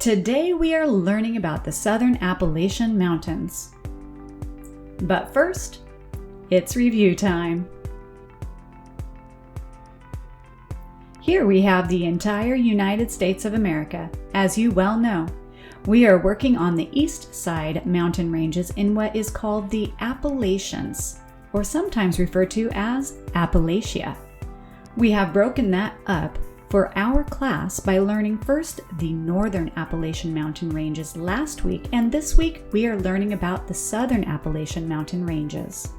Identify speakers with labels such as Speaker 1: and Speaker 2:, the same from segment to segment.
Speaker 1: Today we are learning about the Southern Appalachian Mountains. But first, it's review time. Here we have the entire United States of America. As you well know, we are working on the east side mountain ranges in what is called the Appalachians, or sometimes referred to as Appalachia. We have broken that up for our class by learning first the northern Appalachian mountain ranges last week, and this week we are learning about the southern Appalachian mountain ranges.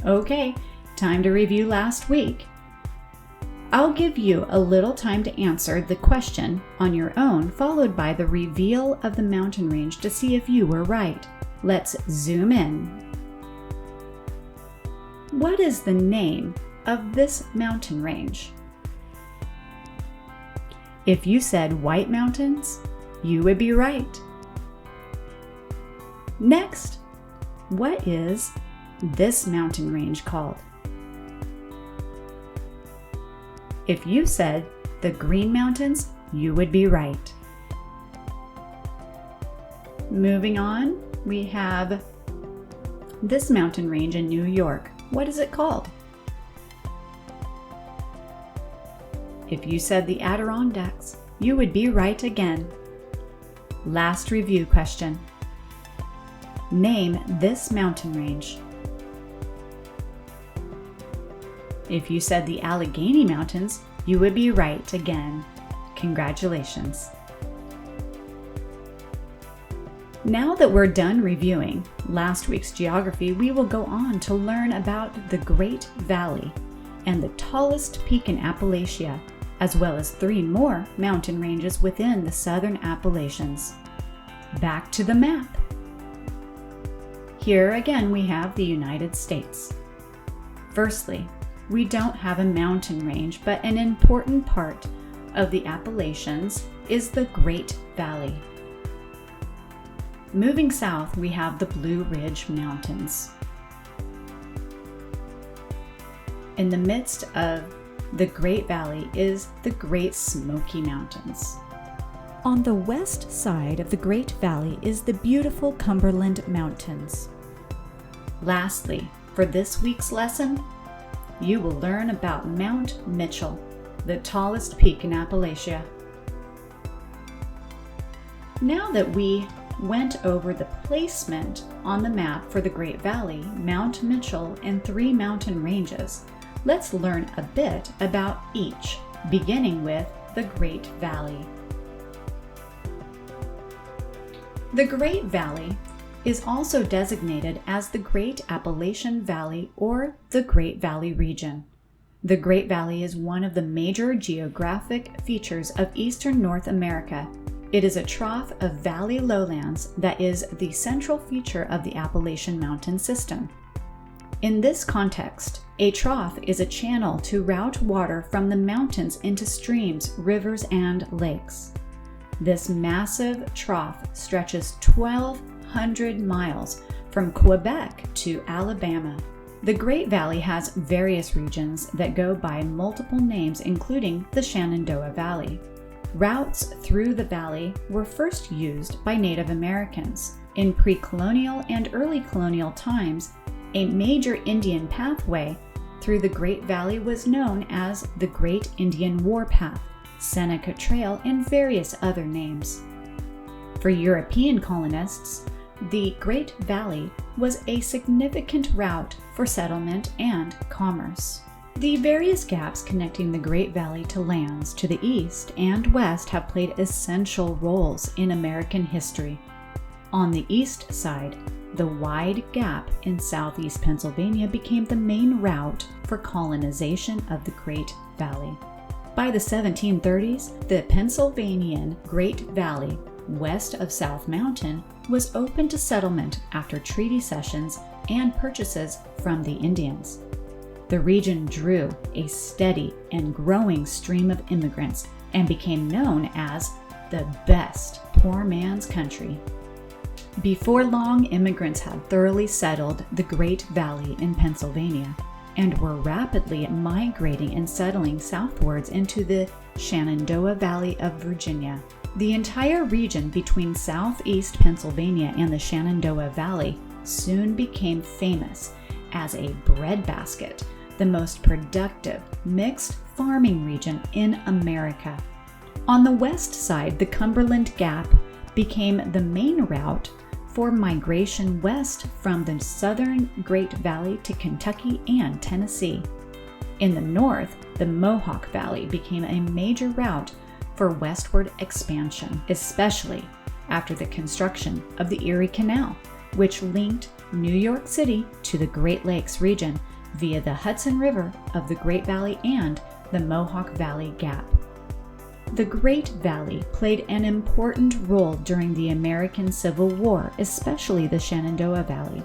Speaker 1: Okay, time to review last week. I'll give you a little time to answer the question on your own, followed by the reveal of the mountain range to see if you were right. Let's zoom in. What is the name of this mountain range? If you said White Mountains, you would be right. Next, what is this mountain range called? If you said the Green Mountains, you would be right. Moving on, we have this mountain range in New York. What is it called? If you said the Adirondacks, you would be right again. Last review question. Name this mountain range. If you said the Allegheny Mountains, you would be right again. Congratulations. Now that we're done reviewing last week's geography, we will go on to learn about the Great Valley and the tallest peak in Appalachia, as well as 3 more mountain ranges within the southern Appalachians. Back to the map. Here again we have the United States. Firstly, we don't have a mountain range, but an important part of the Appalachians is the Great Valley. Moving south, we have the Blue Ridge Mountains. In the midst of the Great Valley is the Great Smoky Mountains. On the west side of the Great Valley is the beautiful Cumberland Mountains. Lastly, for this week's lesson, you will learn about Mount Mitchell, the tallest peak in Appalachia. Now that we went over the placement on the map for the Great Valley, Mount Mitchell, and 3 mountain ranges, let's learn a bit about each, beginning with the Great Valley. The Great Valley is also designated as the Great Appalachian Valley or the Great Valley region. The Great Valley is one of the major geographic features of eastern North America. It is a trough of valley lowlands that is the central feature of the Appalachian Mountain system. In this context, a trough is a channel to route water from the mountains into streams, rivers, and lakes. This massive trough stretches 1,200 miles from Quebec to Alabama. The Great Valley has various regions that go by multiple names, including the Shenandoah Valley. Routes through the valley were first used by Native Americans. In pre-colonial and early colonial times, a major Indian pathway through the Great Valley was known as the Great Indian Warpath, Seneca Trail, and various other names. For European colonists, the Great Valley was a significant route for settlement and commerce. The various gaps connecting the Great Valley to lands to the east and west have played essential roles in American history. On the east side, the wide gap in southeast Pennsylvania became the main route for colonization of the Great Valley. By the 1730s, the Pennsylvanian Great Valley, west of South Mountain, was open to settlement after treaty cessions and purchases from the Indians. The region drew a steady and growing stream of immigrants and became known as the best poor man's country. Before long, immigrants had thoroughly settled the Great Valley in Pennsylvania and were rapidly migrating and settling southwards into the Shenandoah Valley of Virginia. The entire region between southeast Pennsylvania and the Shenandoah Valley soon became famous as a breadbasket, the most productive mixed farming region in America. On the west side, the Cumberland Gap became the main route for migration west from the southern Great Valley to Kentucky and Tennessee. In the north, the Mohawk Valley became a major route for westward expansion, especially after the construction of the Erie Canal, which linked New York City to the Great Lakes region via the Hudson River of the Great Valley and the Mohawk Valley Gap. The Great Valley played an important role during the American Civil War, especially the Shenandoah Valley.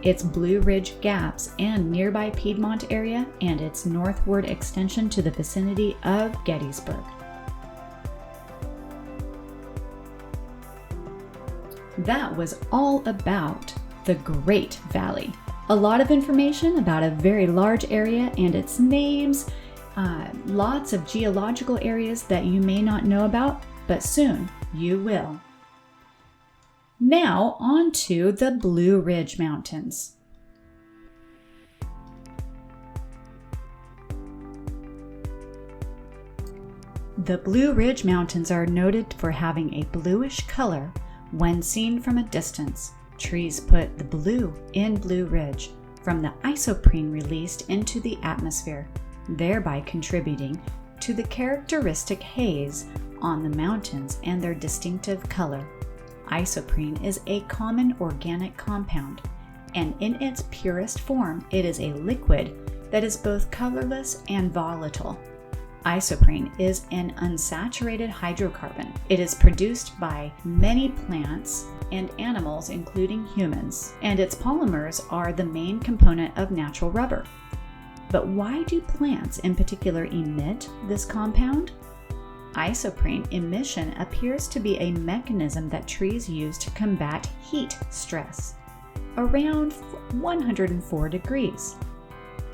Speaker 1: Its Blue Ridge Gaps and nearby Piedmont area and its northward extension to the vicinity of Gettysburg. That was all about the Great Valley. A lot of information about a very large area and its names, lots of geological areas that you may not know about, but soon you will. Now on to the Blue Ridge Mountains. The Blue Ridge Mountains are noted for having a bluish color when seen from a distance. Trees put the blue in Blue Ridge from the isoprene released into the atmosphere, thereby contributing to the characteristic haze on the mountains and their distinctive color. Isoprene is a common organic compound, and in its purest form, it is a liquid that is both colorless and volatile. Isoprene is an unsaturated hydrocarbon. It is produced by many plants and animals, including humans, and its polymers are the main component of natural rubber. But why do plants in particular emit this compound? Isoprene emission appears to be a mechanism that trees use to combat heat stress around 104 degrees.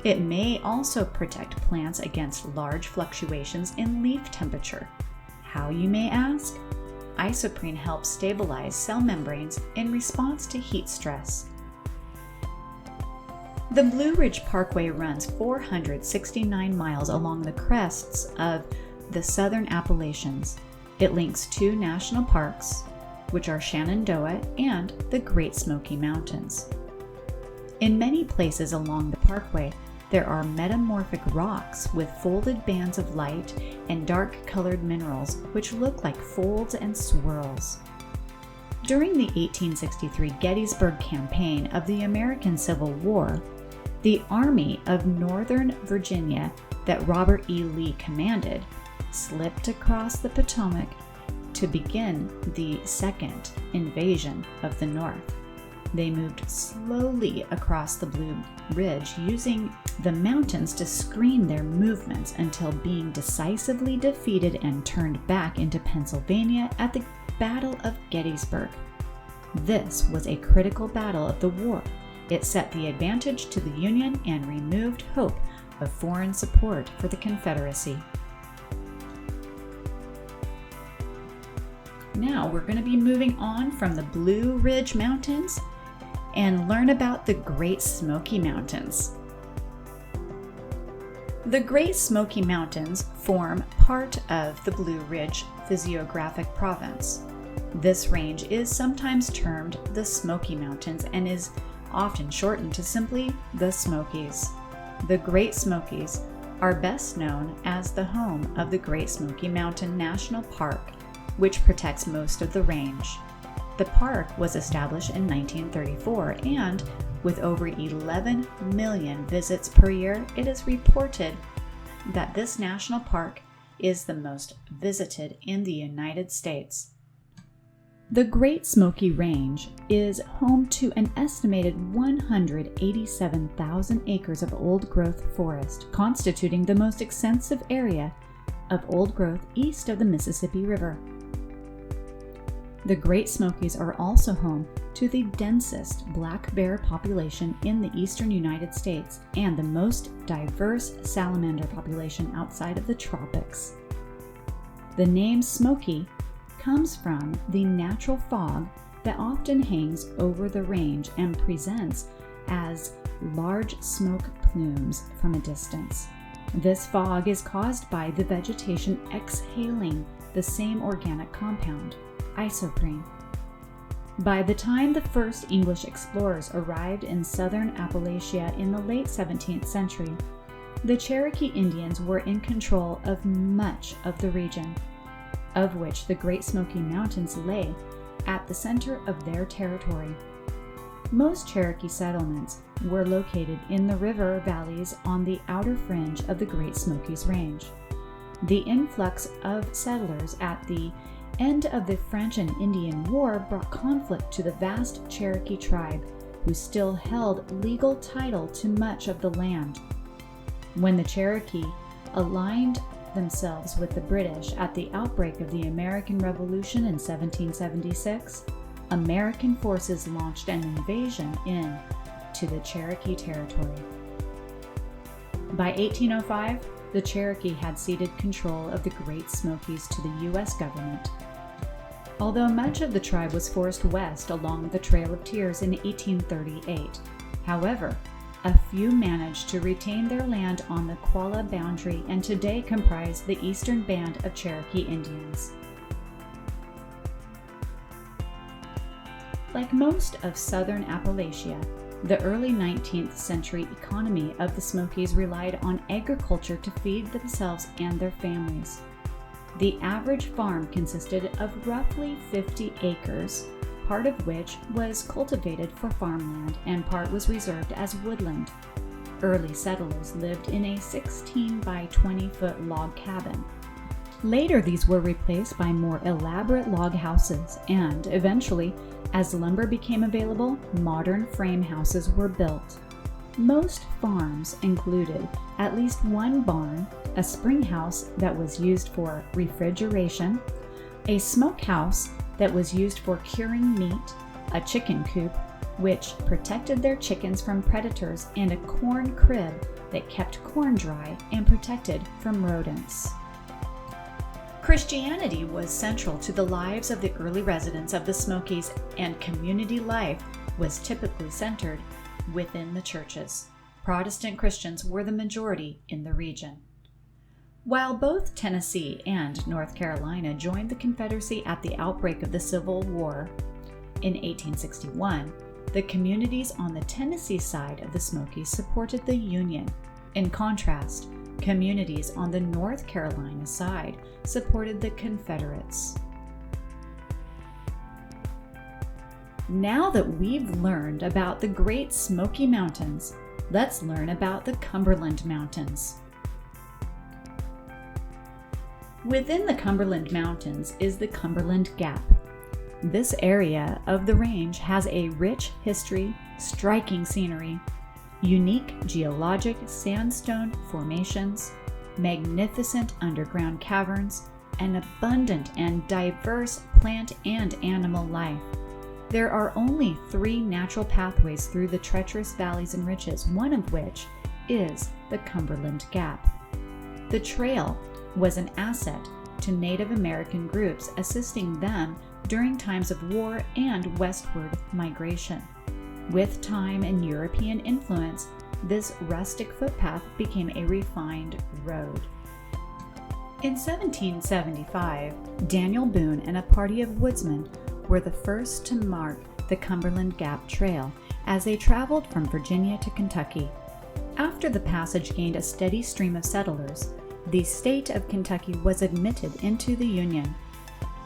Speaker 1: It may also protect plants against large fluctuations in leaf temperature. How, you may ask? Isoprene helps stabilize cell membranes in response to heat stress. The Blue Ridge Parkway runs 469 miles along the crests of the Southern Appalachians. It links two national parks, which are Shenandoah and the Great Smoky Mountains. In many places along the parkway, there are metamorphic rocks with folded bands of light and dark-colored minerals which look like folds and swirls. During the 1863 Gettysburg Campaign of the American Civil War, the Army of Northern Virginia that Robert E. Lee commanded slipped across the Potomac to begin the second invasion of the North. They moved slowly across the Blue Ridge, using the mountains to screen their movements until being decisively defeated and turned back into Pennsylvania at the Battle of Gettysburg. This was a critical battle of the war. It set the advantage to the Union and removed hope of foreign support for the Confederacy. Now we're going to be moving on from the Blue Ridge Mountains and learn about the Great Smoky Mountains. The Great Smoky Mountains form part of the Blue Ridge physiographic province. This range is sometimes termed the Smoky Mountains and is often shortened to simply the Smokies. The Great Smokies are best known as the home of the Great Smoky Mountain National Park, which protects most of the range. The park was established in 1934, and with over 11 million visits per year, it is reported that this national park is the most visited in the United States. The Great Smoky Range is home to an estimated 187,000 acres of old-growth forest, constituting the most extensive area of old growth east of the Mississippi River. The Great Smokies are also home to the densest black bear population in the eastern United States and the most diverse salamander population outside of the tropics. The name Smoky comes from the natural fog that often hangs over the range and presents as large smoke plumes from a distance. This fog is caused by the vegetation exhaling the same organic compound, isoprene. By the time the first English explorers arrived in southern Appalachia in the late 17th century, the Cherokee Indians were in control of much of the region, of which the Great Smoky Mountains lay at the center of their territory. Most Cherokee settlements were located in the river valleys on the outer fringe of the Great Smokies Range. The influx of settlers at the end of the French and Indian War brought conflict to the vast Cherokee tribe, who still held legal title to much of the land. When the Cherokee aligned themselves with the British at the outbreak of the American Revolution in 1776, American forces launched an invasion into the Cherokee territory. By 1805, the Cherokee had ceded control of the Great Smokies to the U.S. government. Although much of the tribe was forced west along the Trail of Tears in 1838, however, a few managed to retain their land on the Qualla boundary and today comprise the eastern band of Cherokee Indians. Like most of southern Appalachia, the early 19th century economy of the Smokies relied on agriculture to feed themselves and their families. The average farm consisted of roughly 50 acres, part of which was cultivated for farmland and part was reserved as woodland. Early settlers lived in a 16 by 20 foot log cabin. Later, these were replaced by more elaborate log houses, and eventually, as lumber became available, modern frame houses were built. Most farms included at least one barn, a spring house that was used for refrigeration, a smokehouse that was used for curing meat, a chicken coop, which protected their chickens from predators, and a corn crib that kept corn dry and protected from rodents. Christianity was central to the lives of the early residents of the Smokies, and community life was typically centered within the churches. Protestant Christians were the majority in the region. While both Tennessee and North Carolina joined the Confederacy at the outbreak of the Civil War in 1861, the communities on the Tennessee side of the Smokies supported the Union. In contrast, communities on the North Carolina side supported the Confederates. Now that we've learned about the Great Smoky Mountains, let's learn about the Cumberland Mountains. Within the Cumberland Mountains is the Cumberland Gap. This area of the range has a rich history, striking scenery, unique geologic sandstone formations, magnificent underground caverns, and abundant and diverse plant and animal life. There are only 3 natural pathways through the treacherous valleys and ridges, one of which is the Cumberland Gap. The trail was an asset to Native American groups, assisting them during times of war and westward migration. With time and European influence, this rustic footpath became a refined road. In 1775, Daniel Boone and a party of woodsmen were the first to mark the Cumberland Gap Trail as they traveled from Virginia to Kentucky. After the passage gained a steady stream of settlers, the state of Kentucky was admitted into the Union.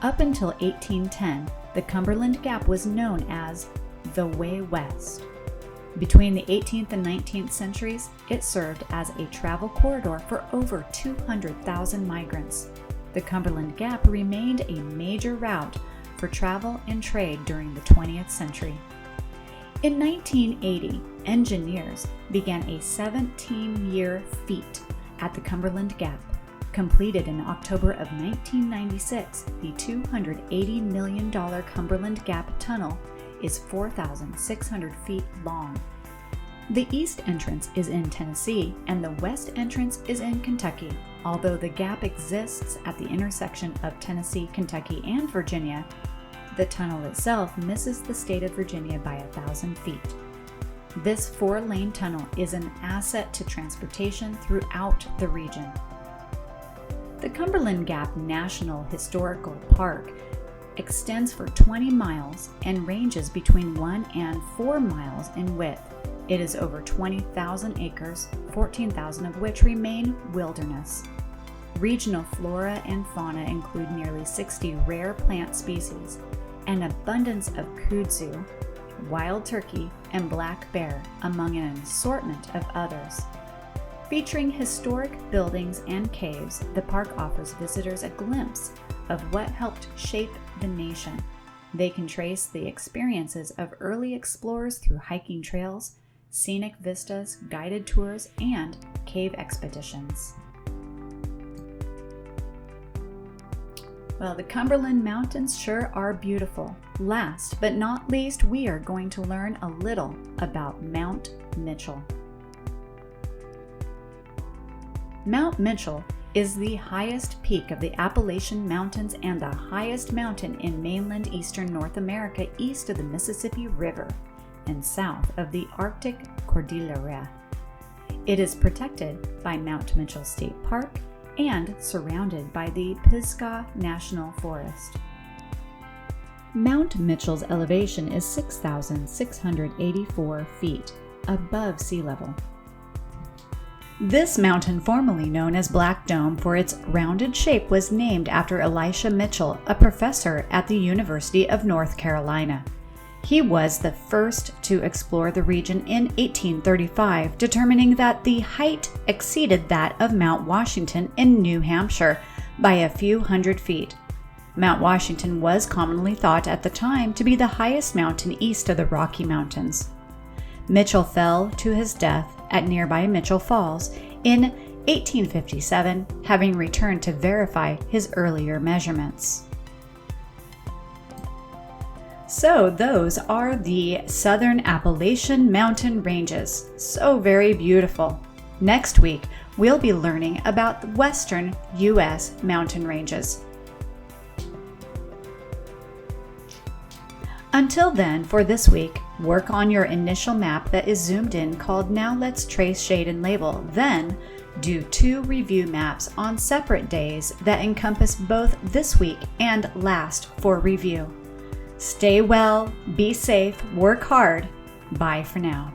Speaker 1: Up until 1810, the Cumberland Gap was known as the Way West. Between the 18th and 19th centuries, it served as a travel corridor for over 200,000 migrants. The Cumberland Gap remained a major route for travel and trade during the 20th century. In 1980, engineers began a 17-year feat at the Cumberland Gap. Completed in October of 1996, the $280 million Cumberland Gap Tunnel is 4,600 feet long. The east entrance is in Tennessee and the west entrance is in Kentucky. Although the gap exists at the intersection of Tennessee, Kentucky, and Virginia, the tunnel itself misses the state of Virginia by 1,000 feet. This 4-lane tunnel is an asset to transportation throughout the region. The Cumberland Gap National Historical Park extends for 20 miles and ranges between 1 and 4 miles in width. It is over 20,000 acres, 14,000 of which remain wilderness. Regional flora and fauna include nearly 60 rare plant species, an abundance of kudzu, wild turkey, and black bear, among an assortment of others. Featuring historic buildings and caves, the park offers visitors a glimpse of what helped shape the nation. They can trace the experiences of early explorers through hiking trails, scenic vistas, guided tours, and cave expeditions. Well, the Cumberland Mountains sure are beautiful. Last but not least, we are going to learn a little about Mount Mitchell. Mount Mitchell is the highest peak of the Appalachian Mountains and the highest mountain in mainland eastern North America east of the Mississippi River and south of the Arctic Cordillera. It is protected by Mount Mitchell State Park and surrounded by the Pisgah National Forest. Mount Mitchell's elevation is 6,684 feet above sea level. This mountain, formerly known as Black Dome for its rounded shape, was named after Elisha Mitchell, a professor at the University of North Carolina. He was the first to explore the region in 1835, determining that the height exceeded that of Mount Washington in New Hampshire by a few hundred feet. Mount Washington was commonly thought at the time to be the highest mountain east of the Rocky Mountains. Mitchell fell to his death at nearby Mitchell Falls in 1857, having returned to verify his earlier measurements. So those are the Southern Appalachian Mountain Ranges. So very beautiful. Next week, we'll be learning about the Western U.S. mountain ranges. Until then, for this week, work on your initial map that is zoomed in called Now Let's Trace, Shade, and Label. Then, do 2 review maps on separate days that encompass both this week and last for review. Stay well, be safe, work hard. Bye for now.